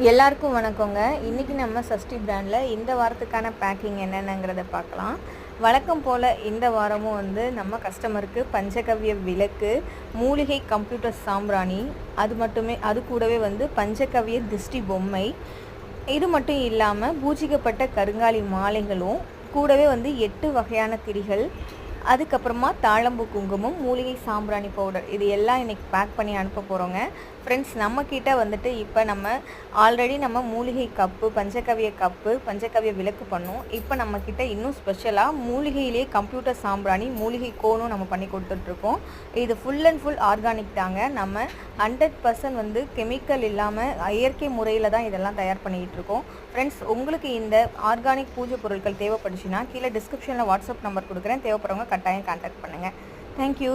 எல்லாருக்கும் வணக்கங்க. இன்றைக்கி நம்ம சஷ்டி பிராண்டில் இந்த வாரத்துக்கான பேக்கிங் என்னென்னங்கிறத பார்க்கலாம். வழக்கம் போல் இந்த வாரமும் நம்ம கஸ்டமருக்கு பஞ்சகவ்ய விளக்கு, மூலிகை கம்ப்யூட்டர் சாம்பிராணி, அது கூடவே பஞ்சகவ்ய திஷ்டி பொம்மை, இது மட்டும் இல்லாமல் பூஜிக்கப்பட்ட கருங்காலி மாலைகளும் கூடவே 8 வகையான திரிகள், அதுக்கப்புறமா தாழம்பூ குங்குமம், மூலிகை சாம்பிராணி பவுடர், இது எல்லாம் இன்றைக்கி பேக் பண்ணி அனுப்ப போகிறோங்க. ஃப்ரெண்ட்ஸ், நம்மக்கிட்ட இப்போ நம்ம ஆல்ரெடி மூலிகை கப்பு, பஞ்சகவ்ய கப்பு, பஞ்சகவ்ய விளக்கு பண்ணோம். இப்போ நம்மக்கிட்ட இன்னும் ஸ்பெஷலாக மூலிகையிலே கம்ப்யூட்டர் சாம்பிராணி, மூலிகை கோனும் நம்ம பண்ணி கொடுத்துட்ருக்கோம். இது ஃபுல் அண்ட் ஃபுல் ஆர்கானிக் தாங்க. நம்ம 100% கெமிக்கல் இல்லாமல் இயற்கை முறையில் தான் இதெல்லாம் தயார் பண்ணிக்கிட்டு இருக்கோம். ஃப்ரெண்ட்ஸ், உங்களுக்கு இந்த ஆர்கானிக் பூஜை பொருட்கள் தேவைப்படுச்சுன்னா கீழே டிஸ்கிரிப்ஷனில் வாட்ஸ்அப் நம்பர் கொடுக்குறேன். தேவைப்படுறவங்க கட்டாயம் கான்டாக்ட் பண்ணுங்கள். தேங்க்யூ.